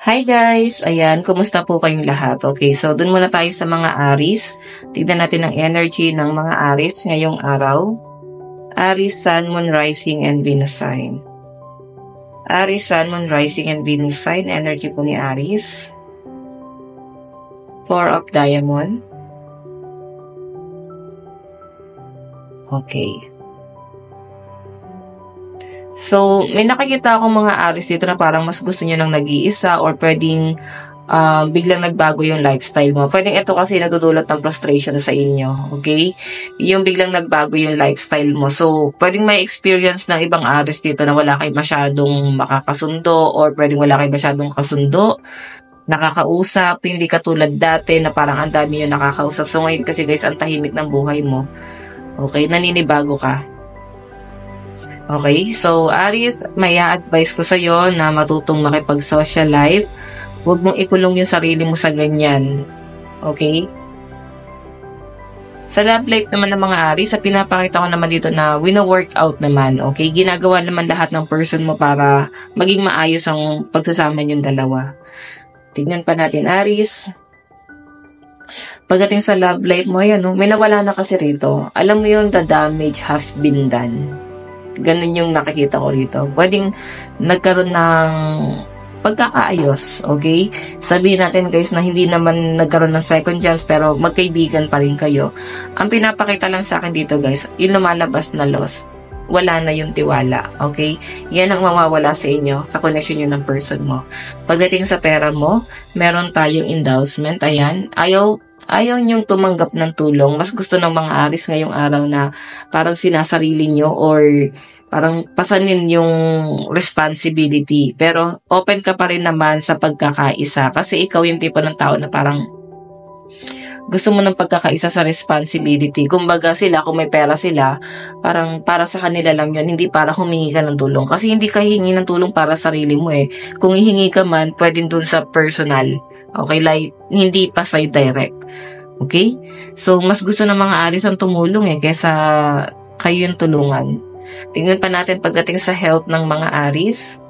Hi guys! Ayan, kumusta po kayong lahat? Okay, so dun muna tayo sa mga Aries. Tignan natin ang energy ng mga Aries ngayong araw. Aries, Sun, Moon, Rising, and Venus sign. Aries, Sun, Moon, Rising, and Venus sign. Energy po ni Aries. Four of Diamond. Okay. So, may nakikita akong mga Aries dito na parang mas gusto nyo ng nag-iisa or pwedeng biglang nagbago yung lifestyle mo. Pwedeng ito kasi nagdudulot ng frustration sa inyo. Okay? Yung biglang nagbago yung lifestyle mo. So, pwedeng may experience ng ibang Aries dito na wala kayo masyadong makakasundo or pwedeng wala kayo masyadong kasundo, nakakausap, hindi katulad dati na parang ang dami yung nakakausap. So, ngayon kasi guys, ang tahimik ng buhay mo. Okay? Naninibago ka. Okay, so Aries, may advice ko sa'yo na matutong makipag-social life. Huwag mong ikulong yung sarili mo sa ganyan. Okay? Sa love life naman ng mga Aries, sa pinapakita ko naman dito na wino-workout naman. Okay? Ginagawa naman lahat ng person mo para maging maayos ang pagsasama niyong dalawa. Tignan pa natin, Aries. Pagdating sa love life mo, yan, may nawala na kasi rito. Alam mo yung the damage has been done. Ganun yung nakikita ko rito. Pwedeng nagkaroon ng pagkakaayos, okay? Sabihin natin guys na hindi naman nagkaroon ng second chance pero magkaibigan pa rin kayo. Ang pinapakita lang sa akin dito guys, yung lumalabas na loss. Wala na yung tiwala, okay? Yan ang mawawala sa inyo, sa connection nyo ng person mo. Pagdating sa pera mo, meron tayong endowment, ayan. Ayaw niyong tumanggap ng tulong. Mas gusto ng mga Aries ngayong araw na parang sinasarili niyo or parang pasanin yung responsibility. Pero open ka pa rin naman sa pagkakaisa kasi ikaw yung tipo ng tao na parang gusto mo ng pagkakaisa sa responsibility. Kumbaga sila, kung may pera sila, parang para sa kanila lang yun, hindi para humingi ka ng tulong. Kasi hindi ka hihingi ng tulong para sa sarili mo eh. Kung hihingi ka man, pwedeng dun sa personal. Okay, like, hindi pa side direct. Okay? So, mas gusto ng mga Aries ang tumulong eh, kaysa kayo yung tulungan. Tingnan pa natin pagdating sa health ng mga Aries.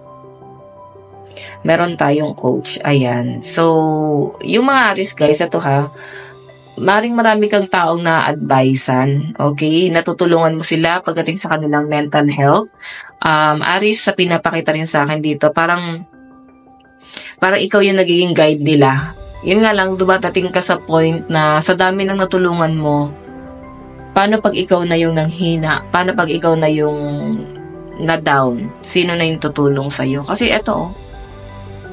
Meron tayong coach. Ayan. So, yung mga Aries guys, ito ha, marami kang taong na-advisean, okay? Natutulungan mo sila pagdating sa kanilang mental health. Aries, sa pinapakita rin sa akin dito, parang ikaw yung nagiging guide nila. Yun nga lang, dumatating ka sa point na sa dami ng natulungan mo, paano pag ikaw na yung nanghina? Paano pag ikaw na yung na-down? Sino na yung tutulong sa'yo? Kasi eto,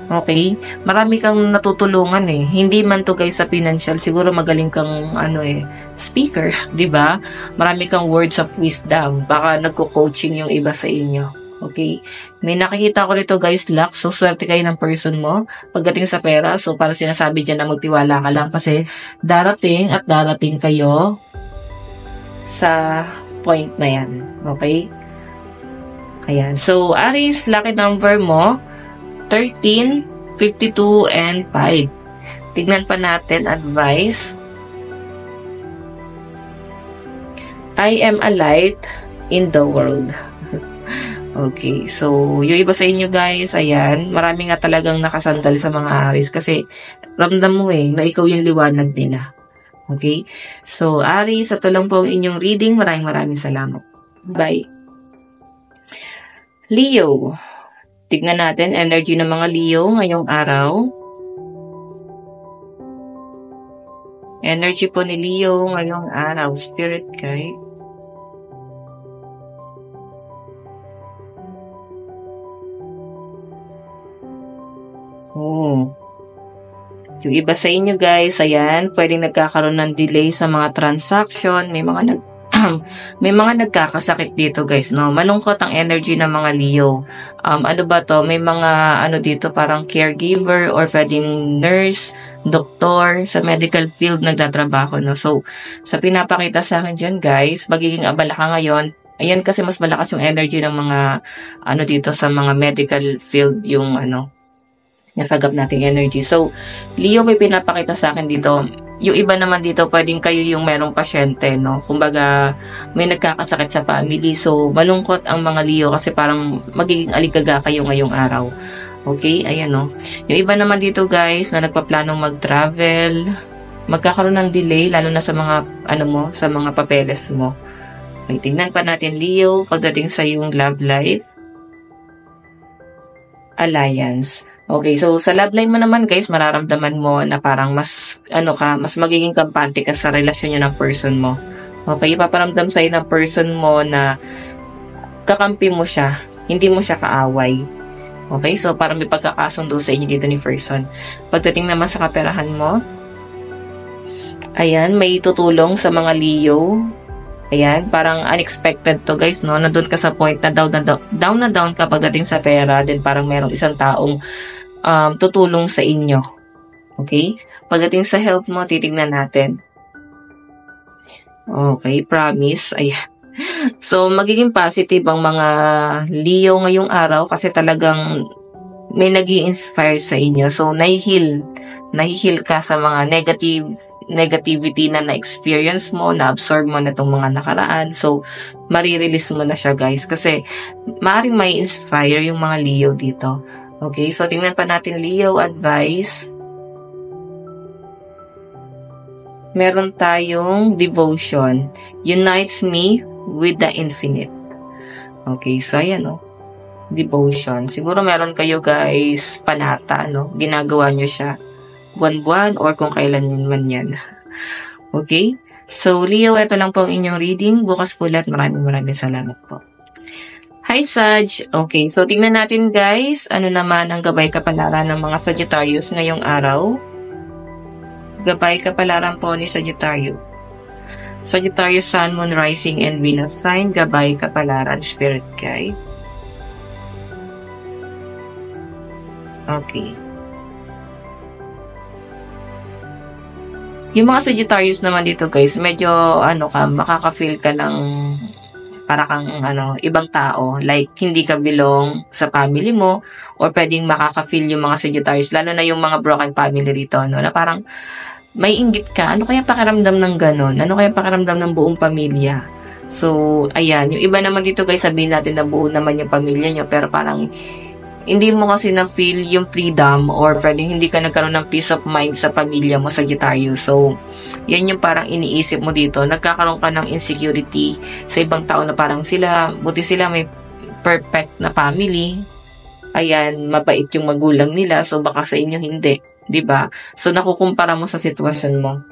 okay, marami kang natutulungan eh. Hindi man to guys sa financial, siguro magaling kang speaker, 'di ba? Marami kang words of wisdom. Baka nagko-coaching yung iba sa inyo. Okay? May nakikita ko rito guys, luck. So swerte kayo ng person mo pagdating sa pera. So para sinasabi diyan na magtiwala ka lang kasi darating at darating kayo sa point na 'yan. Okay? Ayan. So Aries, lucky number mo 13, 52, and 5. Tignan pa natin, advice. I am a light in the world. Okay, so yung iba sa inyo guys, ayan, marami nga talagang nakasandal sa mga Aries kasi ramdam mo na ikaw yung liwanag nila. Okay, so Aries, ito lang po ang inyong reading. Maraming salamat. Bye. Leo. Tignan natin energy ng mga Leo ngayong araw. Energy po ni Leo ngayong araw. Spirit guide. Yung iba sa inyo guys, ayan, pwedeng nagkakaroon ng delay sa mga transaction. May mga nagkakasakit dito guys, no? Malungkot ang energy ng mga Leo. Ano ba to? May mga dito parang caregiver or pwedeng nurse, doktor, sa medical field nagtatrabaho, no? So, sa pinapakita sa akin dyan guys, magiging abala ka ngayon. Ayan kasi mas malakas yung energy ng mga dito sa mga medical field yung nasagap nating energy. So, Leo, may pinapakita sa akin dito. Yung iba naman dito, pwedeng kayo yung merong pasyente, no? Kumbaga, may nagkakasakit sa family. So, malungkot ang mga Leo kasi parang magiging aligaga kayo ngayong araw. Okay, ayan o. Yung iba naman dito guys na nagpaplanong mag-travel, magkakaroon ng delay lalo na sa mga sa mga papeles mo. Okay, tingnan pa natin Leo pagdating sa yung love life. Alliance. Okay, so sa love life mo naman guys, mararamdaman mo na parang mas mas magiging kampante ka sa relasyon niyo ng person mo. Okay, ipaparamdam sa'yo ng person mo na kakampi mo siya, hindi mo siya kaaway. Okay, so parang may pagkakasundo sa inyo dito ni person. Pagdating naman sa kaperahan mo, ayan, may tutulong sa mga Leo. Ayan, parang unexpected to guys, no? Nandun ka sa point na down ka pagdating sa pera, then parang merong isang taong tutulong sa inyo. Okay? Pagdating sa health mo, titignan natin. Okay, promise. Ayan. So, magiging positive ang mga Leo ngayong araw kasi talagang may nag-i-inspire sa inyo. So, nahihil ka sa mga negativity na na-experience mo, na-absorb mo na itong mga nakaraan. So, marirelease mo na siya guys kasi maaaring may inspire yung mga Leo dito. Okay, so tingnan pa natin Leo advice. Meron tayong devotion. Unites me with the infinite. Okay, so ayan o. Devotion. Siguro meron kayo guys panata, no? Ginagawa nyo siya buwan-buwan or kung kailan man yan. Okay? So, Leo, ito lang po ang inyong reading. Bukas po lahat. Maraming salamat po. Hi, Sag. Okay, so tingnan natin guys. Ano naman ang gabay kapalaran ng mga Sagittarius ngayong araw? Gabay kapalaran po ni Sagittarius. Sagittarius, Sun, Moon, Rising, and Venus sign. Gabay kapalaran, Spirit Guide. Okay. Yung mga Sagittarius naman dito guys, medyo makaka-feel ka ng para kang ibang tao, like hindi ka belong sa family mo, or pwedeng makaka-feel yung mga Sagittarius, lalo na yung mga broken family rito, no, na parang may inggit ka, ano kaya pakiramdam ng ganon, ano kaya pakiramdam ng buong pamilya. So, ayan, yung iba naman dito guys, sabihin natin na buo naman yung pamilya nyo, pero parang hindi mo kasi na-feel yung freedom or pwedeng hindi ka nagkaroon ng peace of mind sa pamilya mo, Sagittarius. So, yan yung parang iniisip mo dito. Nagkakaroon ka ng insecurity sa ibang tao na parang buti sila may perfect na family. Ayan, mabait yung magulang nila. So, baka sa inyo hindi. 'Di ba? So, nakukumpara mo sa sitwasyon mo.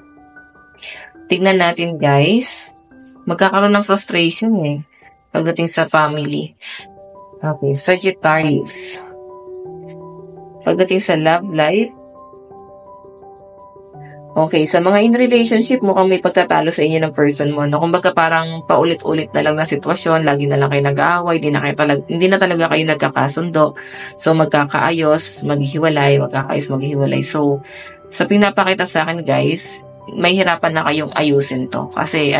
Tignan natin guys. Magkakaroon ng frustration pagdating sa family. Okay, Sagittarius. Pagdating sa love life. Okay, sa mga in relationship, mukhang may pagtatalo sa inyo ng person mo. No? Kumbaga parang paulit-ulit na lang na sitwasyon, lagi na lang kayo nag-aaway, hindi na talaga kayo nagkakasundo. So, magkakaayos, maghihiwalay, maghihiwalay. So, sa pinapakita sa akin guys, may hirapan na kayong ayusin to. Kasi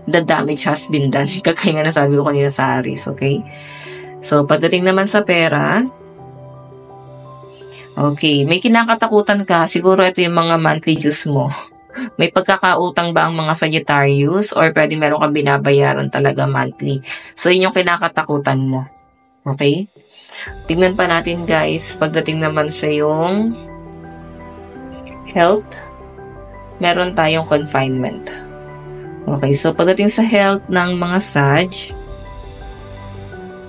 the damage has been done. Kagaya nga nasabi ko kanina sa Aries, okay? So, pagdating naman sa pera, okay, may kinakatakutan ka. Siguro ito yung mga monthly dues mo. May pagkakautang ba ang mga Sagittarius or pwede meron kang binabayaran talaga monthly? So, yun yung kinakatakutan mo. Okay? Tingnan pa natin guys, pagdating naman sa yung health, meron tayong confinement. Okay, so pagdating sa health ng mga Sag,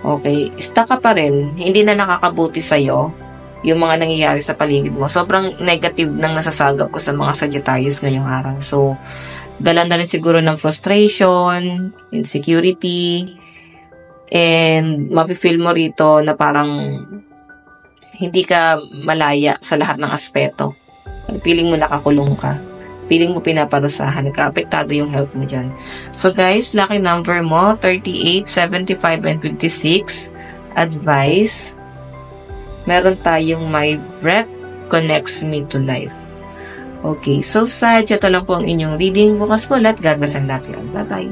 okay, stuck ka pa rin. Hindi na nakakabuti sa'yo yung mga nangyayari sa paligid mo. Sobrang negative nang nasasagap ko sa mga Sagittarius ngayong araw. So, dala na rin siguro ng frustration, insecurity, and mafe-feel mo rito na parang hindi ka malaya sa lahat ng aspeto. Feeling mo nakakulong ka. Feeling mo pinaparusahan. Nagka-apektado yung health mo dyan. So guys, lucky number mo, 38, 75, and 56. Advice. Meron tayong my breath connects me to life. Okay, so Sag, ito lang po ang inyong reading. Bukas po lahat. God bless and lahat. Bye-bye.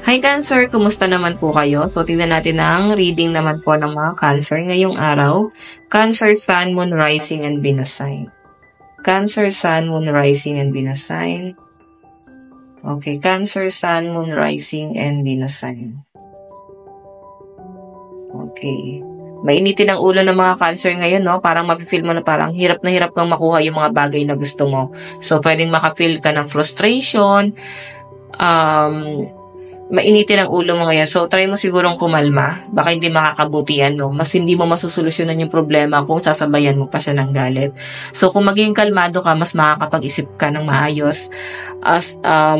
Hi Cancer, kumusta naman po kayo? So, tingnan natin ang reading naman po ng mga Cancer ngayong araw. Cancer, Sun, Moon, Rising, and Venus sign. Cancer, Sun, Moon, Rising, and Venus sign. Okay, Cancer, Sun, Moon, Rising, and Venus sign. Okay. Mainitin ang ulo ng mga Cancer ngayon, no? Parang mafe-feel mo na parang hirap na hirap kang makuha yung mga bagay na gusto mo. So, pwedeng maka-feel ka ng frustration, mainitin ang ulo mo ngayon. So, try mo sigurong kumalma. Baka hindi makakabuti yan, no? Mas hindi mo masusolusyonan yung problema kung sasabayan mo pa siya ng galit. So, kung maging kalmado ka, mas makakapag-isip ka ng maayos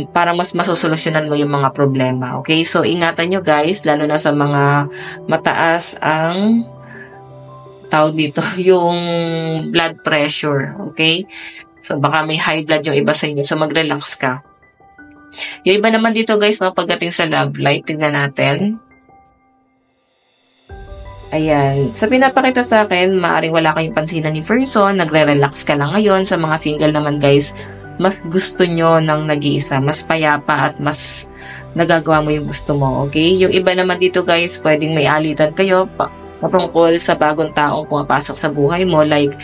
para mas masusolusyonan mo yung mga problema. Okay? So, ingatan nyo guys, lalo na sa mga mataas ang tawag dito, yung blood pressure. Okay? So, baka may high blood yung iba sa inyo. So, mag-relax ka. Yung iba naman dito guys, no, pagdating sa love life, tingnan natin. Ayan. Sa pinapakita sa akin, maaaring wala kayong pansinan ni person, nagre-relax ka lang ngayon. Sa mga single naman guys, mas gusto nyo ng nag-iisa, mas payapa at mas nagagawa mo yung gusto mo, okay? Yung iba naman dito guys, pwedeng may alitan kayo patungkol sa bagong taong pumapasok sa buhay mo, like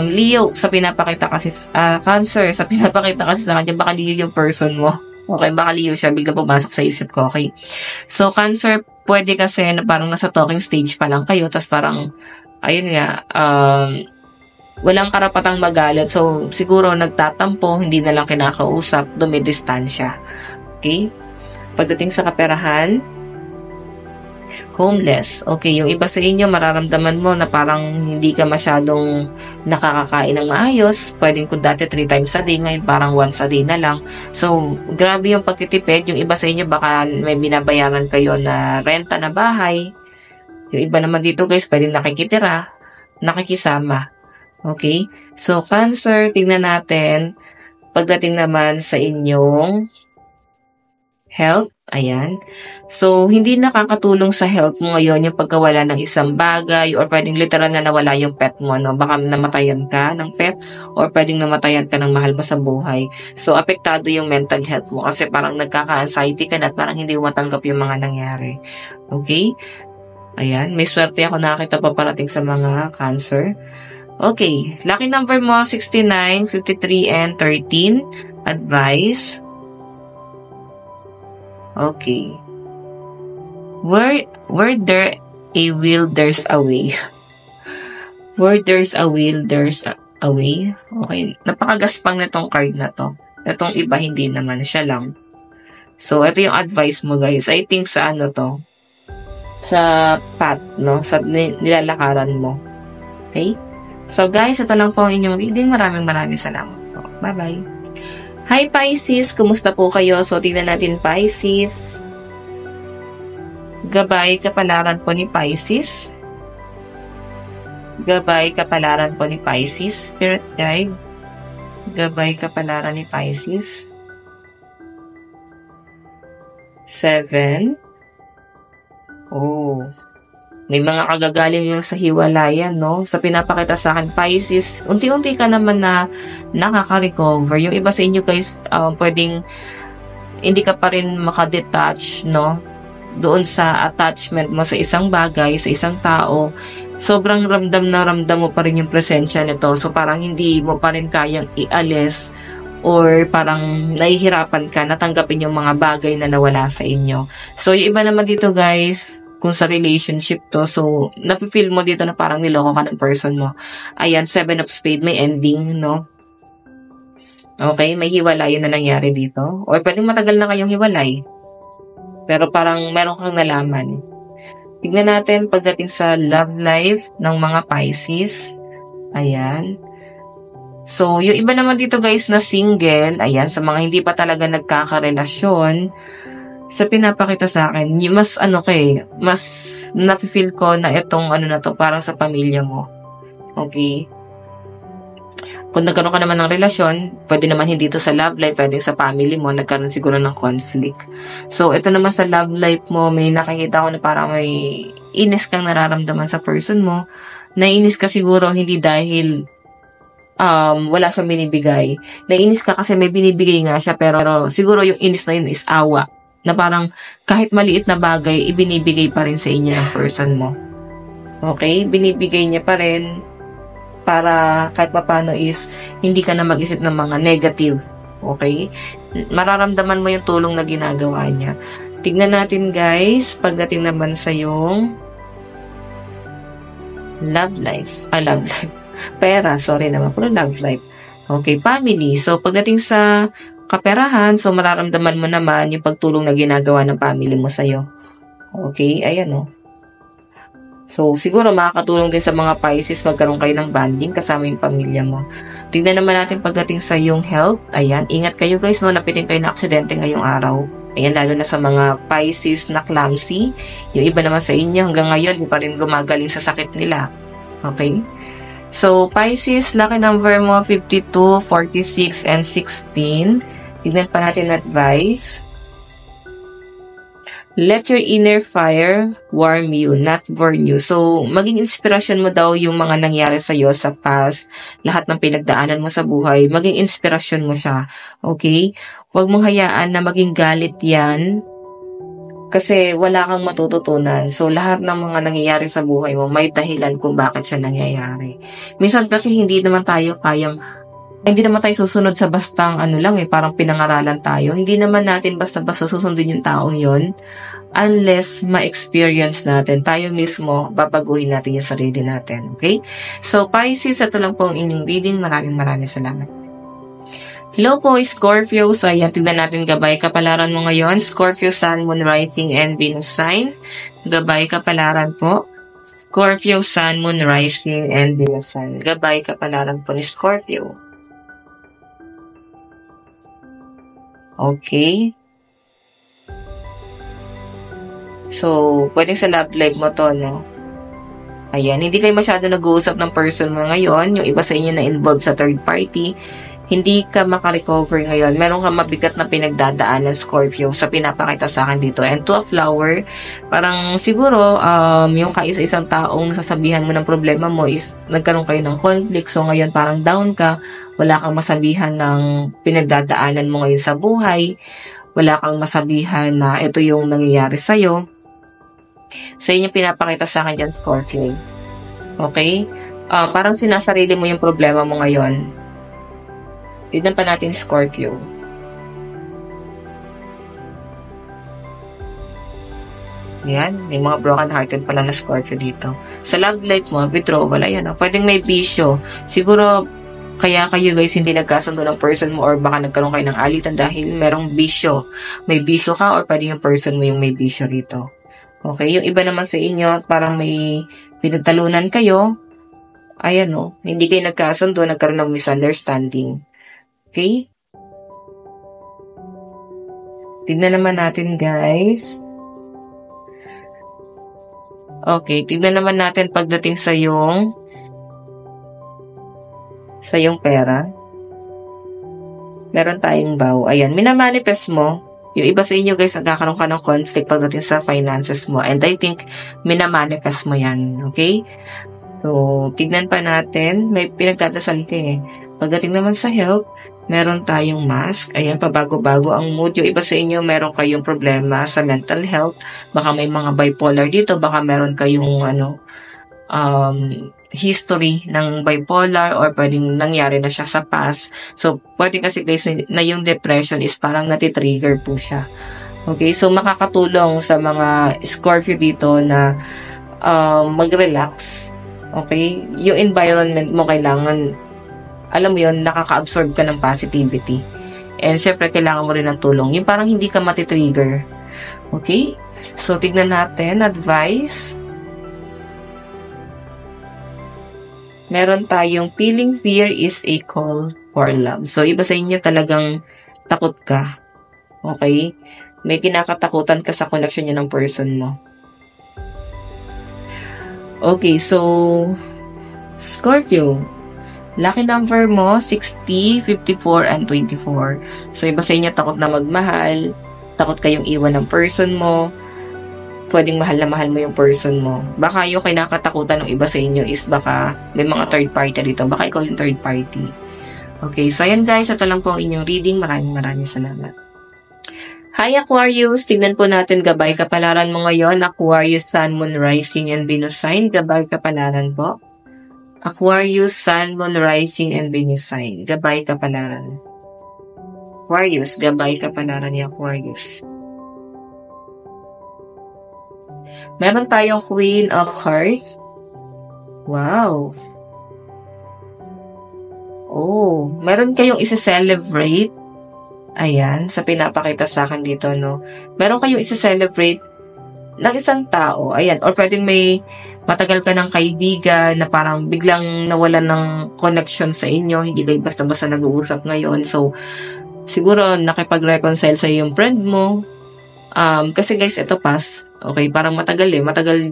Leo, sa pinapakita kasi, Cancer, sa pinapakita kasi sa kanya, baka Leo yung person mo. Okay, baka Leo siya, bigla pumasok sa isip ko, okay? So, Cancer, pwede kasi na parang nasa talking stage pa lang kayo, tas parang, ayun nga, walang karapatang magalit. So, siguro nagtatampo, hindi na lang kinakausap, dumidistansya. Okay? Pagdating sa kaperahan, homeless. Okay, yung iba sa inyo, mararamdaman mo na parang hindi ka masyadong nakakakain ng maayos. Pwedeng kung dati 3 times a day, ngayon parang once a day na lang. So, grabe yung pagtitipid. Yung iba sa inyo, baka may binabayaran kayo na renta na bahay. Yung iba naman dito guys, pwedeng nakikitira, nakikisama. Okay? So, Cancer, tingnan natin. Pagdating naman sa inyong health, ayan. So, hindi nakakatulong sa health mo ngayon yung pagkawala ng isang bagay or pwedeng literal na nawala yung pet mo, no? Baka namatayan ka ng pet or pwedeng namatayan ka ng mahal mo sa buhay. So, apektado yung mental health mo kasi parang nagkaka-anxiety ka na at parang hindi mo matanggap yung mga nangyari. Okay? Ayan. May swerte ako nakakita pa parating sa mga Cancer. Okay. Lucky number mo, 69, 53, and 13. Advice. Okay. Where there a will, there's a way. Where there's a will, there's a way. Okay. Napakagaspang na tong card na to. Itong iba, hindi naman. Siya lang. So, ito yung advice mo, guys. I think sa ano to? Sa path, no? Sa nilalakaran mo. Okay? So, guys, ito lang po ang inyong reading. Maraming salamat po. Bye-bye. Hi Pisces, kumusta po kayo? So, tingnan natin Pisces. Gabay kapalaran po ni Pisces. Gabay kapalaran po ni Pisces. Spirit guide. Gabay kapalaran ni Pisces. 7. Oh. May mga kagagaling lang sa hiwalayan, no? Sa pinapakita sa akin, Pisces, unti-unti ka naman na nakaka-recover. Yung iba sa inyo guys, pwedeng hindi ka pa rin makadetach, no? Doon sa attachment mo sa isang bagay, sa isang tao. Sobrang ramdam na ramdam mo pa rin yung presensya nito. So parang hindi mo pa rin kayang ialis or parang nahihirapan ka na tanggapin yung mga bagay na nawala sa inyo. So yung iba naman dito guys, kung sa relationship to, so, nafe-feel mo dito na parang niloko ka ng person mo. Ayan, 7 of Spades, may ending, no? Okay, may hiwalay na nangyari dito. Or pwedeng matagal na kayong hiwalay. Pero parang meron kang nalaman. Tignan natin pagdating sa love life ng mga Pisces. Ayan. So, yung iba naman dito guys na single, ayan, sa mga hindi pa talaga nagkakarelasyon, sa pinapakita sa akin, mas mas nafe-feel ko na itong na to parang sa pamilya mo. Okay? Kung nagkaroon ka naman ng relasyon, pwede naman hindi to sa love life, pwede sa family mo, nagkaroon siguro ng conflict. So, ito naman sa love life mo, may nakikita ko na parang may inis kang nararamdaman sa person mo. Nainis ka siguro hindi dahil wala siyang binibigay. Nainis ka kasi may binibigay nga siya, pero siguro yung inis na yun is awa. Na parang kahit maliit na bagay, ibinibigay pa rin sa inyo ng person mo. Okay? Binibigay niya pa rin para kahit paano is hindi ka na mag-isip ng mga negative. Okay? Mararamdaman mo yung tulong na ginagawa niya. Tignan natin guys, pagdating naman sa yung Love life. Love life. Pera, sorry naman. Pero love life. Okay, family. So, pagdating sa kaperahan, so mararamdaman mo naman yung pagtulong na ginagawa ng family mo sa'yo. Okay, ayan o. So, siguro makakatulong din sa mga Pisces magkaroon kayo ng bonding kasama yung pamilya mo. Tingnan naman natin pagdating sa yung health. Ayan, ingat kayo guys, no, napitin kayo na aksidente ngayong araw. Ayan, lalo na sa mga Pisces na clumsy. Yung iba naman sa inyo, hanggang ngayon, hindi pa rin gumagaling sa sakit nila. Okay? So, Pisces, lucky number mo, 52, 46, and 16. Tignan pa natin advice. Let your inner fire warm you, not burn you. So, maging inspirasyon mo daw yung mga nangyari sa'yo sa past, lahat ng pinagdaanan mo sa buhay, maging inspirasyon mo siya. Okay? Huwag mong hayaan na maging galit yan, kasi wala kang matututunan. So, lahat ng mga nangyayari sa buhay mo, may dahilan kung bakit siya nangyayari. Minsan kasi hindi naman tayo susunod sa bastang parang pinangaralan tayo. Hindi naman natin basta-basta susundin yung taong yon unless ma-experience natin. Tayo mismo, babaguhin natin yung sarili natin. Okay? So, Pisces, ito lang po ang inyong reading. Maraming salamat. Hello po, Scorpio. So, ayan, tignan natin gabay kapalaran mo ngayon. Scorpio, Sun, Moon, Rising, and Venus sign. Gabay kapalaran po. Scorpio, Sun, Moon, Rising, and Venus sign. Gabay kapalaran po ni Scorpio. Okay. So, pwedeng sa love life mo to, no? Ayan, hindi kayo masyado nag-uusap ng person mo ngayon. Yung iba sa inyo na involved sa third party. Hindi ka makarecover ngayon. Meron ka mabigat na pinagdadaanan, Scorpio, sa pinapakita sa akin dito. And to a flower, parang siguro, yung kaisa-isang taong nasasabihan mo ng problema mo is nagkaroon kayo ng conflict. So, ngayon parang down ka. Wala kang masabihan ng pinagdadaanan mo ngayon sa buhay. Wala kang masabihan na ito yung nangyayari sa'yo. So, yun yung pinapakita sa akin dyan, Scorpio. Okay? Parang sinasarili mo yung problema mo ngayon. Tignan pa natin, Scorpio. Yan, may mga broken-hearted pala na Scorpio dito. Sa love life mo, withdrawal, ayan, pwedeng may bisyo. Siguro, kaya kayo guys hindi nagkasundo ng person mo or baka nagkaroon kayo ng alitan dahil merong bisyo. May bisyo ka or pwede yung person mo yung may bisyo rito. Okay, yung iba naman sa inyo, parang may pinagtalunan kayo. Ayan hindi kayo nagkasundo, nagkaroon ng misunderstanding. Okay? Tignan naman natin, guys. Okay, tignan naman natin pagdating sa yung pera. Meron tayong bow. Ayan, minamanifest mo. Yung iba sa inyo, guys, nagkakaroon ka ng conflict pagdating sa finances mo. And I think, minamanifest mo yan. Okay? So, tignan pa natin. May pinagdadasal ka eh. Pagdating naman sa health, meron tayong mask. Ayan, pabago-bago ang mood. Yung iba sa inyo, meron kayong problema sa mental health. Baka may mga bipolar dito. Baka meron kayong history ng bipolar or pwedeng nangyari na siya sa past. So, pwede kasi guys na yung depression is parang natitrigger po siya. Okay, so makakatulong sa mga Scorpio dito na mag-relax. Okay, yung environment mo kailangan, alam mo yun, nakaka-absorb ka ng positivity. And syempre, kailangan mo rin ng tulong. Yung parang hindi ka matitrigger. Okay? So, tignan natin. Advice. Meron tayong feeling fear is a call for love. So, iba sa inyo talagang takot ka. Okay? May kinakatakutan ka sa connection niya ng person mo. Okay, so, Scorpio, lucky number mo, 60, 54, and 24. So, iba sa inyo takot na magmahal, takot kayong iwan ng person mo, pwedeng mahal na mahal mo yung person mo. Baka yung kinakatakutan ng iba sa inyo is baka may mga third party dito. Baka ikaw yung third party. Okay, so ayan guys, ito lang po ang inyong reading. Maraming salamat. Hi Aquarius, tignan po natin gabay kapalaran mo ngayon. Aquarius, Sun, Moon, Rising, and Venus sign. Gabay kapalaran po. Aquarius, Sun, Moon, Rising, and Venus sign. Gabay kapalaran. Aquarius, gabay kapalaran ni Aquarius. Meron tayong Queen of Hearts. Wow. Oh, meron kayong isi-celebrate. Ayan, sa pinapakita sa akin dito, no? Meron kayong isi-celebrate ng isang tao. Ayan, or pwedeng may matagal ka ng kaibigan na parang biglang nawalan ng connection sa inyo. Hindi kayo basta-basta nag-uusap ngayon. So, siguro nakipag-reconcile sa yung friend mo. Kasi guys, ito past. Okay, parang matagal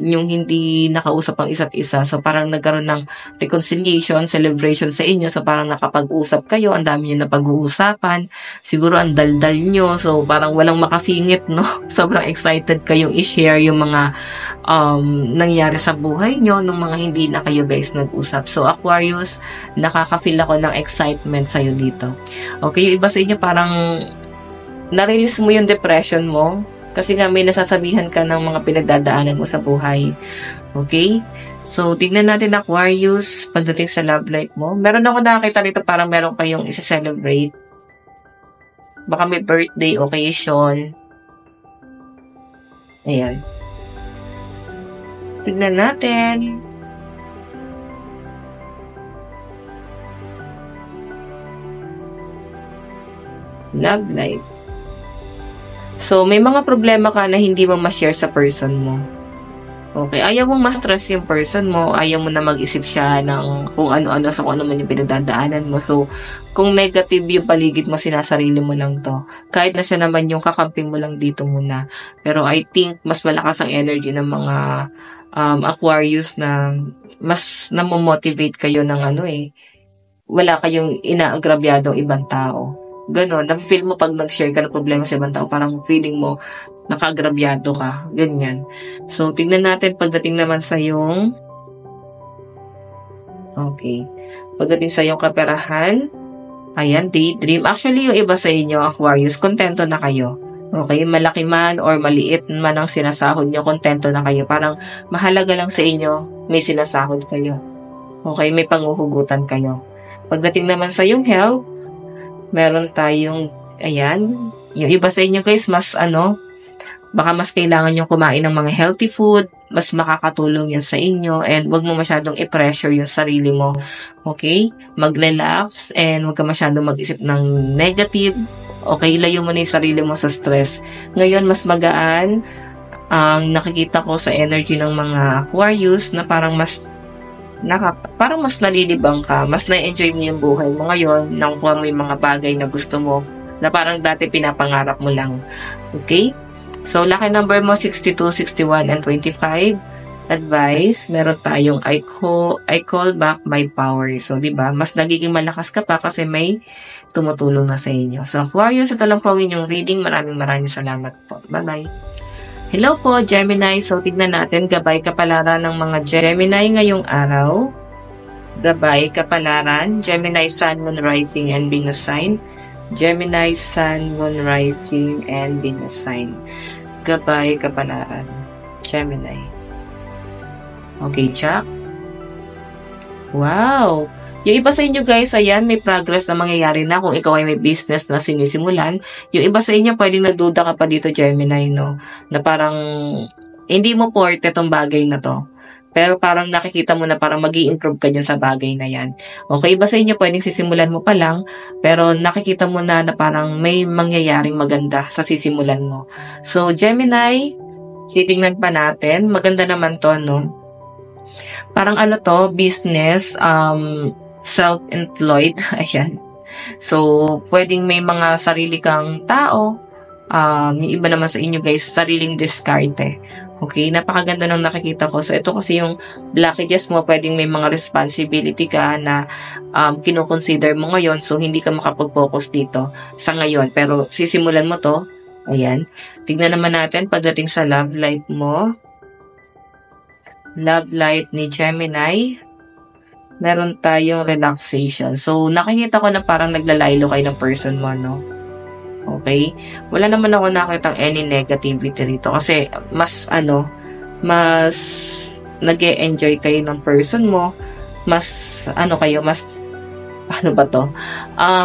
yung hindi nakausap ang isa't isa. So, parang nagkaroon ng reconciliation, celebration sa inyo. So, parang nakapag-usap kayo. Ang dami nyo na pag-uusapan. Siguro ang daldal nyo. So, parang walang makasingit, no? Sobrang excited kayong i-share yung mga nangyari sa buhay nyo nung mga hindi na kayo guys nag-usap. So, Aquarius, nakaka-feel ako ng excitement sa'yo dito. Okay, yung iba sa inyo parang na-release mo yung depression mo. Kasi nga may nasasabihan ka ng mga pinagdadaanan mo sa buhay. Okay? So, tignan natin Aquarius pagdating sa love life mo. Meron ako nakakita rito parang meron kayong isa-celebrate. Baka may birthday occasion. Ayan. Tignan natin. Love life. So, may mga problema ka na hindi mo ma-share sa person mo. Okay, ayaw mong ma-stress yung person mo, ayaw mo na mag-isip siya ng kung ano-ano sa kung ano man yung pinagdadaanan mo. So, kung negative yung paligid mo, sinasarili mo lang to. Kahit na siya naman yung kakamping mo lang dito muna. Pero I think mas malakas ang energy ng mga Aquarius na mas namomotivate kayo ng wala kayong inaagrabyadong ibang tao. Ganon, na-feel mo pag nag-share ka ng problema sa ibang tao, parang feeling mo nakaagrabyado ka, ganyan. So, tignan natin pagdating naman sa yung pagdating sa yung kaperahan, ayan, daydream. Actually, yung iba sa inyo, Aquarius, kontento na kayo. Okay, malaki man or maliit man ang sinasahod nyo, kontento na kayo. Parang mahalaga lang sa inyo, may sinasahod kayo. Okay, may panguhugutan kayo. Pagdating naman sa yung health, meron tayong, ayan, yung iba sa inyo guys, baka mas kailangan nyo kumain ng mga healthy food, mas makakatulong yan sa inyo, and wag mo masyadong i-pressure yung sarili mo, okay? Mag-relax, and wag ka masyadong mag-isip ng negative, okay? Layo mo na yung sarili mo sa stress. Ngayon, mas magaan ang nakikita ko sa energy ng mga Aquarius na parang mas nalilibang ka, mas na-enjoy mo yung buhay mo ngayon, nakukuha mo yung mga bagay na gusto mo, na parang dati pinapangarap mo lang. Okay? So, lucky number mo, 62, 61, and 25. Advice, meron tayong I call back my power. So, di ba? Mas nagiging malakas ka pa kasi may tumutulong na sa inyo. So, Aquarius, ito lang po ang inyong reading. Maraming salamat po. Bye-bye. Hello po, Gemini. So, tignan natin, gabay kapalaran ng mga Gemini ngayong araw. Gabay kapalaran, Gemini, Sun, Moon, Rising, and Venus sign. Gemini, Sun, Moon, Rising, and Venus sign. Gabay kapalaran, Gemini. Okay, check. Wow! Yung iba sa inyo guys, ayan, may progress na mangyayari na kung ikaw ay may business na sinisimulan. Yung iba sa inyo, pwedeng nagduda ka pa dito, Gemini, no? Na parang, hindi mo porte tong bagay na to. Pero parang nakikita mo na parang mag-i-improve ka dyan sa bagay na yan. Okay, iba sa inyo, pwedeng sisimulan mo pa lang, pero nakikita mo na parang may mangyayaring maganda sa sisimulan mo. So, Gemini, titingnan pa natin. Maganda naman to, no? Parang business, self-employed, ayan. So, pwedeng may mga sarili kang tao, yung iba naman sa inyo guys, sariling diskarte. Okay, napakaganda ng nakikita ko. So, ito kasi yung blockages mo, pwedeng may mga responsibility ka na kinoconsider mo ngayon, so hindi ka makapag-focus dito sa ngayon. Pero, sisimulan mo to, ayan. Tignan naman natin pagdating sa love life mo. Love life ni Gemini, meron tayong relaxation. So, nakikita ko na parang naglalaylo kayo ng person mo, no? Okay? Wala naman ako nakitang any negativity rito. Kasi, mas nag-e-enjoy kayo ng person mo. Mas paano ba to?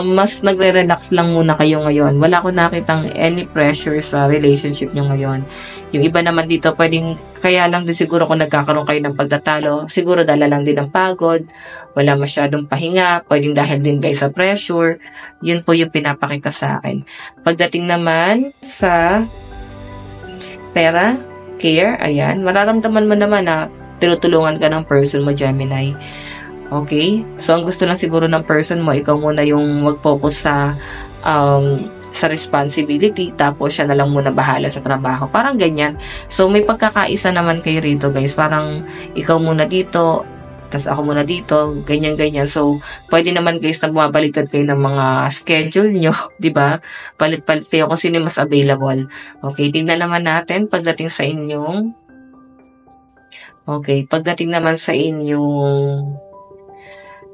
Mas nagre-relax lang muna kayo ngayon. Wala ko nakitang any pressure sa relationship nyo ngayon. Yung iba naman dito, pwedeng, kaya lang din siguro kung nagkakaroon kayo ng pagtatalo, siguro dala lang din ng pagod, wala masyadong pahinga, pwedeng dahil din kayo sa pressure. Yun po yung pinapakita sa akin. Pagdating naman sa pera, care, ayan, mararamdaman mo naman na tinutulungan ka ng person mo, Gemini. Okay? So, ang gusto lang siguro ng person mo, ikaw muna yung mag-focus sa responsibility, tapos siya na lang muna bahala sa trabaho. Parang ganyan. So, may pagkakaisa naman kayo rito, guys. Parang ikaw muna dito, tapos ako muna dito, ganyan-ganyan. So, pwede naman guys na bumabaliktad kayo ng mga schedule nyo, di ba? Palit-palit kayo kung sino mas available. Okay, tingnan naman natin pagdating sa inyong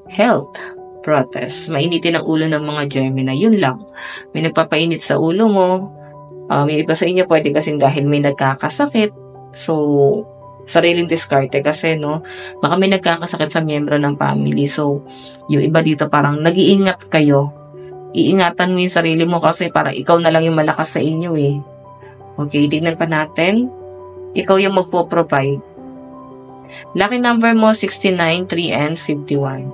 health protest. Mainitin ang ulo ng mga Gemini. Yun lang. May nagpapainit sa ulo mo. Yung iba sa inyo pwede kasing dahil may nagkakasakit. So, sariling diskarte kasi, no? Baka may nagkakasakit sa miyembro ng family. So, yung iba dito parang nag-iingat kayo. Iingatan mo yung sarili mo kasi parang ikaw na lang yung malakas sa inyo eh. Okay, tignan pa natin. Ikaw yung magpo-provide. Lucky number mo, 69, 3, and 51.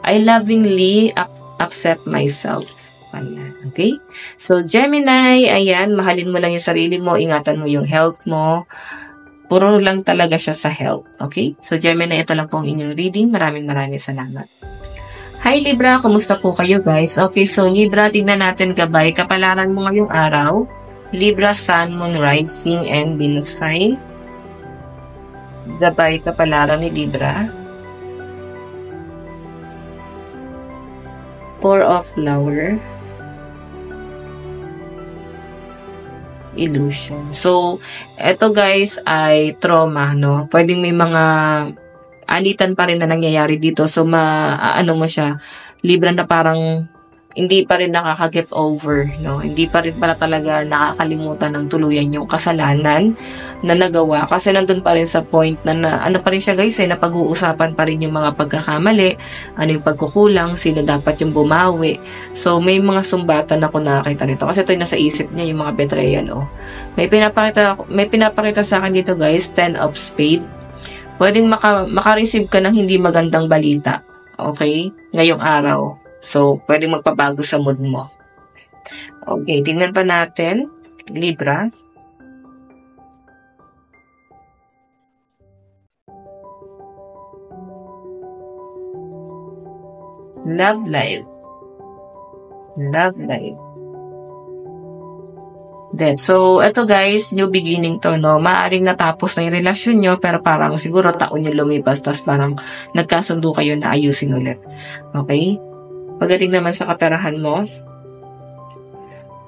I lovingly accept myself. Ayan, okay? So, Gemini, ayan, mahalin mo lang yung sarili mo, ingatan mo yung health mo. Puro lang talaga siya sa health, okay? So, Gemini, ito lang po ang inyong reading. Maraming salamat. Hi, Libra, kumusta po kayo, guys? Okay, so, Libra, tignan natin gabay. Kapalaran mo ngayong araw. Libra, Sun, Moon, Rising, and Venus sign. Gabay, kapalaran ni Libra. Four of Flower, Illusion. So, eto guys ay trauma, no? Pwedeng may mga alitan pa rin na nangyayari dito. So, ano mo siya, Libra na parang hindi pa rin nakaka-get over, no? Hindi pa rin pala talaga nakakalimutan ng tuluyan yung kasalanan na nagawa. Kasi nandun pa rin sa point na ano pa rin siya guys, na pag-uusapan pa rin yung mga pagkakamali, ano yung pagkukulang, sino dapat yung bumawi. So, may mga sumbatan ako nakakita nito. Kasi ito yung nasa isip niya, yung mga betrayal, oh. May pinapakita sa akin dito guys, 10 of Spade. Pwedeng maka-receive ka ng hindi magandang balita. Okay? Ngayong araw. So, pwedeng magpabago sa mood mo. Okay, tingnan pa natin. Libra. Love life. Death. So, eto guys, new beginning to, no? Maaring natapos na yung relasyon nyo, pero parang siguro taon nyo lumipas, tas parang nagkasundo kayo na ayusin ulit. Okay? Pagdating naman sa kaperahan mo,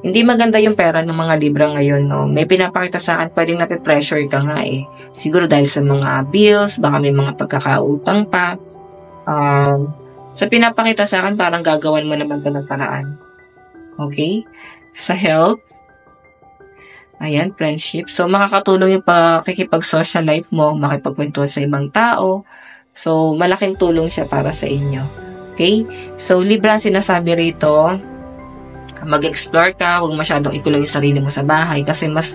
hindi maganda yung pera ng mga Libra ngayon, no? May pinapakita sa akin, pwedeng nape-pressure ka nga eh. Siguro dahil sa mga bills, baka may mga pagkakautang pa. So, pinapakita sa akin, parang gagawan mo naman ito ng paraan. Okay? Sa health, ayan, friendship. So, makakatulong yung pakikipag-social life mo, makipagkwentuhan sa ibang tao. So, malaking tulong siya para sa inyo. Okay? So, Libra, sinasabi rito, mag-explore ka, huwag masyadong ikulong yung sarili mo sa bahay kasi mas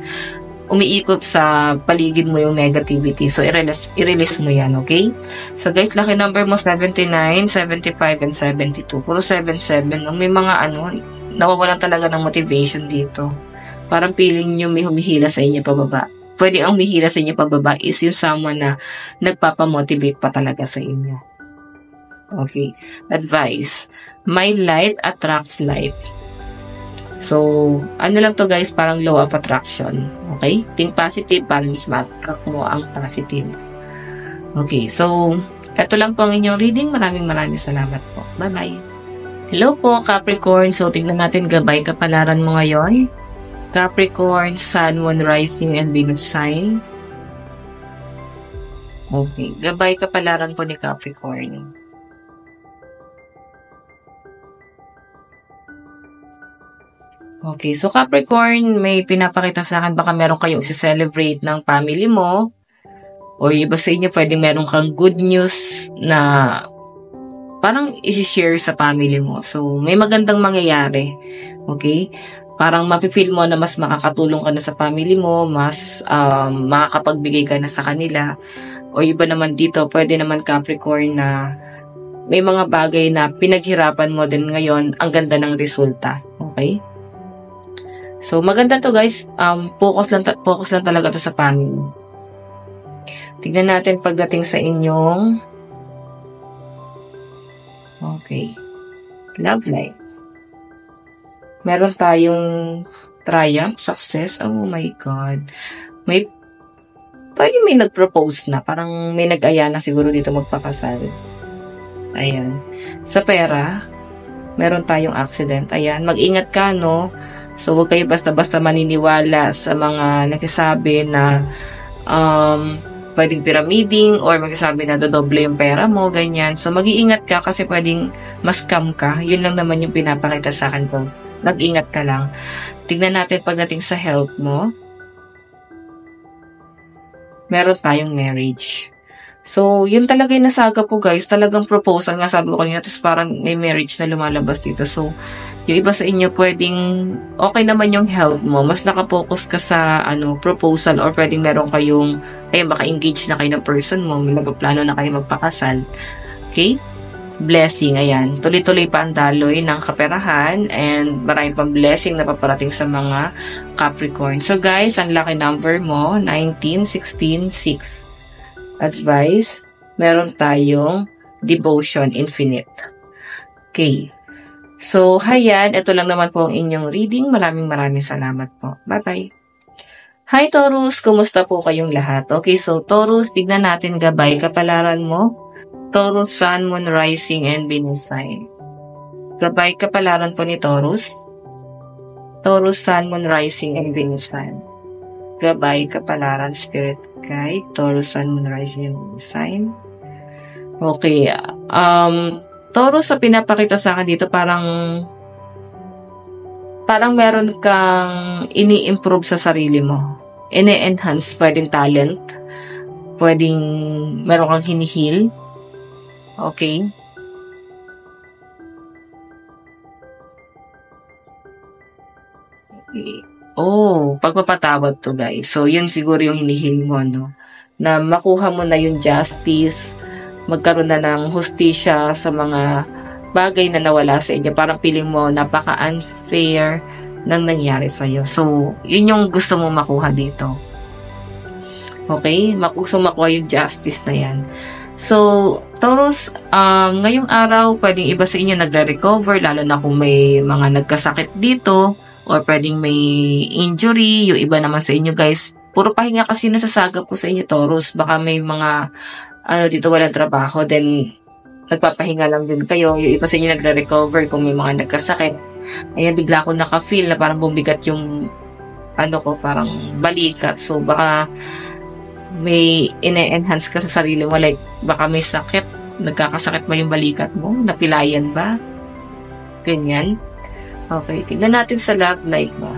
umiikot sa paligid mo yung negativity. So, i-release mo yan, okay? So, guys, lucky number mo 79, 75, and 72. Puro 77. May mga nawawalan talaga ng motivation dito. Parang feeling nyo may humihila sa inyo pababa. Pwede ang humihila sa inyo pababa is yung someone na nagpapamotivate pa talaga sa inyo. Okay. Advice. My light attracts light. So, ano lang to guys, parang law of attraction. Okay? Think positive para mas ma-attract mo ang positive. Okay. So, eto lang po ang inyong reading. Maraming salamat po. Bye-bye. Hello po, Capricorn. So, tignan natin gabay kapalaran mo ngayon. Capricorn, Sun, Moon, Rising, and Venus sign. Okay. Gabay kapalaran po ni Capricorn. Okay, so Capricorn, may pinapakita sa akin baka meron kayong i-celebrate ng family mo o iba sa inyo pwede meron kang good news na parang isi-share sa family mo. So, may magandang mangyayari. Okay? Parang mafe-feel mo na mas makakatulong ka na sa family mo, mas makakapagbigay ka na sa kanila. O iba naman dito, pwede naman Capricorn na may mga bagay na pinaghirapan mo din ngayon, ang ganda ng resulta. Okay? So, maganda to guys. Focus lang talaga to sa family. Tignan natin pagdating sa inyong love life. Meron tayong triumph, success. Oh my God. Pwede may nag-propose na. Parang may nag-aya na siguro dito magpakasal. Ayan. Sa pera, meron tayong accident. Ayan. Mag-ingat ka, no? So, huwag kayo basta-basta maniniwala sa mga nagsasabi na pwedeng pyramiding or magsasabi na dodoble yung pera mo, ganyan. So, mag-iingat ka kasi pwedeng ma-scam ka. Yun lang naman yung pinapakita sa akin ko. Mag-ingat ka lang. Tignan natin pagdating sa health mo. Meron tayong marriage. So, yun talaga yung nasaga po guys. Talagang proposal nga sabi ko kanina. Tapos parang may marriage na lumalabas dito. So, yung iba sa inyo pwedeng okay naman yung health mo. Mas nakapokus ka sa proposal or pwedeng meron kayong baka engage na kayo ng person mo. May nagpaplano na kayo magpakasal. Okay? Blessing, ayan. Tuloy-tuloy pa ang daloy ng kaperahan and maraming pang blessing na paparating sa mga Capricorn. So guys, ang lucky number mo, 19, 16, 6. Advice, meron tayong devotion infinite. Okay. So, hayan, ito lang naman po ang inyong reading. Maraming salamat po. Bye-bye. Hi Taurus, kumusta po kayong lahat? Okay, so Taurus, tignan natin gabay kapalaran mo. Taurus, Sun, Moon, Rising, and Venus sign. Gabay kapalaran po ni Taurus. Taurus, Sun, Moon, Rising, and Venus sign. Gabay kapalaran Spirit Guide. Taurus, Sun, Moon, Rising, and Venus sign. Okay, Taurus, sa pinapakita sa akin dito, parang meron kang ini-improve sa sarili mo. Ini-enhance, pwedeng talent. Pwedeng meron kang hinihil. Okay. Pagpapatawad to guys. So, yun siguro yung hinihil mo, no? Na makuha mo na yung justice, magkaroon na ng hustisya sa mga bagay na nawala sa inyo. Parang feeling mo napaka-unfair ng nangyari sa'yo. So, yun yung gusto mo makuha dito. Okay? Gusto makuha yung justice na yan. So, Taurus, ngayong araw, pwedeng iba sa inyo nagre-recover, lalo na kung may mga nagkasakit dito, or pwedeng may injury. Yung iba naman sa inyo guys, puro pahinga kasi nasasagap ko sa inyo Taurus. Baka may mga dito walang trabaho, then nagpapahinga lang din kayo. Yung iba sa inyo nagre-recover kung may mga nagkasakit. Ayan, bigla ko naka-feel na parang bumigat yung parang balikat. So, baka may ine-enhance ka sa sarili mo. Like, baka may sakit. Nagkakasakit ba yung balikat mo? Napilayan ba? Ganyan. Okay, tignan natin sa love life mo.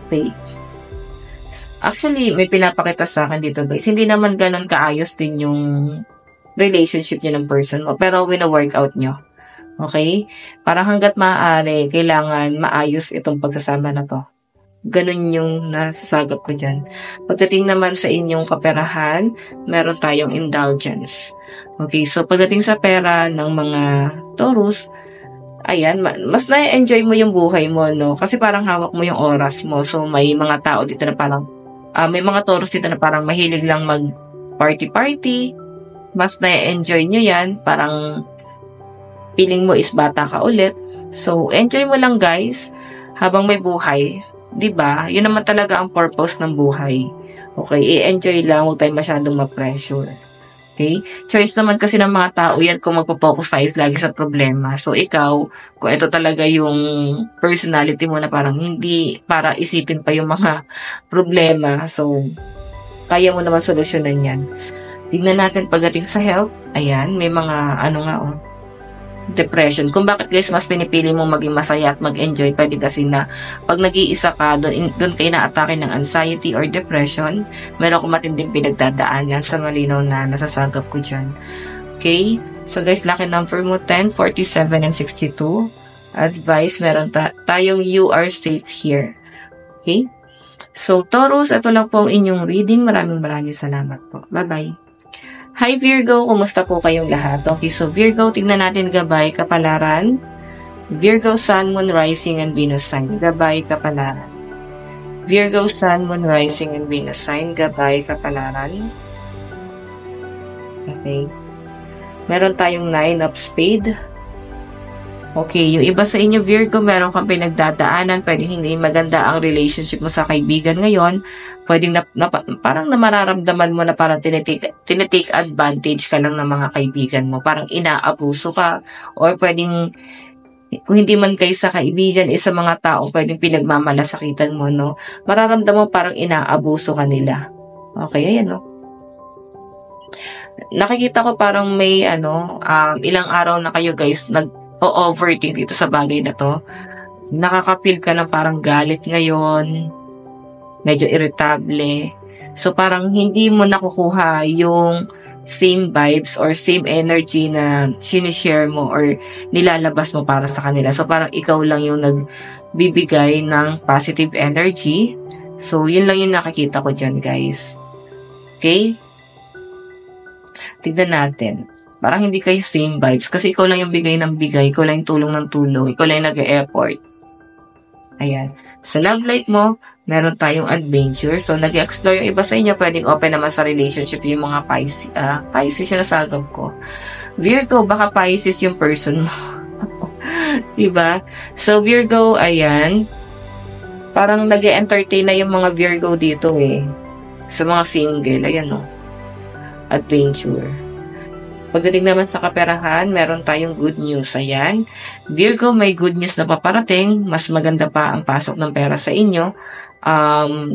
Okay. Actually, may pinapakita sa akin dito guys. Hindi naman ganun kaayos din yung relationship niyo ng person mo. Pero wina-workout nyo. Okay? Para hanggat maaari, kailangan maayos itong pagsasama na to. Ganun yung nasasagap ko dyan. Pagdating naman sa inyong kaperahan, meron tayong indulgence. Okay, so pagdating sa pera ng mga Taurus, ayan, mas na-enjoy mo yung buhay mo, no? Kasi parang hawak mo yung oras mo. So, may mga tao dito na parang, may mga Taurus dito na parang mahilig lang mag-party-party. Mas na-enjoy nyo yan. Parang feeling mo is bata ka ulit. So, enjoy mo lang guys habang may buhay. 'Di ba? Yun naman talaga ang purpose ng buhay. Okay, i-enjoy lang, huwag tayong masyadong ma-pressure. Okay? Choice naman kasi ng mga tao yan kung magpo-focus tayo lagi sa problema. So, ikaw, kung ito talaga yung personality mo na parang hindi para isipin pa yung mga problema. So, kaya mo naman solusyonan yan. Tignan natin pagdating sa health. Ayan, may mga depression. Kung bakit guys mas pinipili mo maging masaya at mag-enjoy, pwede kasi na pag nag-iisa ka, doon kayo na-atake ng anxiety or depression. Meron ko matinding pinagdadaanan sa malinaw na nasasagap ko dyan. Okay? So guys, lucky number mo 10, 47, and 62. Advice, meron tayong you are safe here. Okay? So, Taurus, ito lang po ang inyong reading. Maraming salamat po. Bye-bye. Hi Virgo, kumusta po kayong lahat? Okay, so Virgo, tignan natin gabay, kapalaran. Virgo, Sun, Moon, Rising, and Venus sign. Gabay, kapalaran. Virgo, Sun, Moon, Rising, and Venus sign. Gabay, kapalaran. Okay. Meron tayong 9 of Spade. Okay, yung iba sa inyo, Virgo, meron kang pinagdadaanan, pwedeng hindi maganda ang relationship mo sa kaibigan ngayon, pwedeng parang mararamdaman mo na parang tinitake advantage ka lang ng mga kaibigan mo, parang inaabuso ka, or pwedeng, kung hindi man kayo sa kaibigan, sa mga taong pwedeng pinagmamalasakitan mo, no? Mararamdaman mo parang inaabuso ka nila. Okay, ayan, no? Nakikita ko parang may, ilang araw na kayo guys, overthink dito sa bagay na to. Nakaka-feel ka ng parang galit ngayon, medyo irritable. So parang hindi mo nakukuha yung same vibes or same energy na sinishare mo or nilalabas mo para sa kanila. So parang ikaw lang yung nagbibigay ng positive energy. So yun lang yung nakikita ko dyan guys. Okay? Tignan natin. Parang hindi kayo same vibes kasi ikaw lang yung bigay ng bigay, ikaw lang yung tulong ng tulong, ikaw lang yung nag-e-effort. Ayan. Sa love life mo, meron tayong adventure. So, nag-explore yung iba sa inyo, pwedeng open naman sa relationship yung mga Pisces. Pisces yung nasagap ko. Virgo, baka Pisces yung person mo. Diba? So, Virgo, ayan. Parang nag-e-entertain na yung mga Virgo dito eh. Sa mga single, ayan o. Adventure. Pagdating naman sa kaperahan, meron tayong good news. Ayan. Virgo, may good news na paparating. Mas maganda pa ang pasok ng pera sa inyo.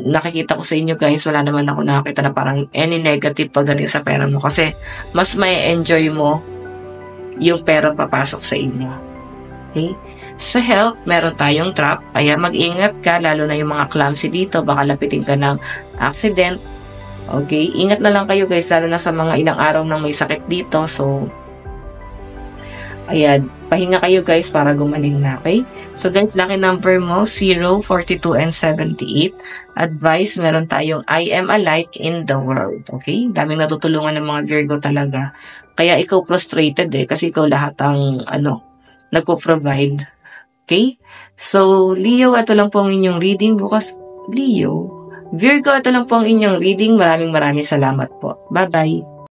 Nakikita ko sa inyo guys, wala naman ako nakakita na parang any negative pagdating sa pera mo. Kasi mas may enjoy mo yung pera papasok sa inyo. Okay? Sa health, meron tayong trap. Kaya mag-ingat ka, lalo na yung mga clumsy dito. Baka lapitin ka ng accident. Okay, ingat na lang kayo guys, lalo na sa mga ilang araw nang may sakit dito. So, ayan, pahinga kayo guys para gumaling na, okay? So guys, lucky number mo, 0, 42, and 78. Advice, meron tayong I am a light in the world. Okay? Daming natutulungan ng mga Virgo talaga. Kaya ikaw frustrated kasi ikaw lahat ang, nagpo-provide. Okay? So, Leo, ito lang po ang inyong reading. Bukas, Leo, Virgo, ito lang po ang inyong reading. Maraming salamat po. Bye-bye!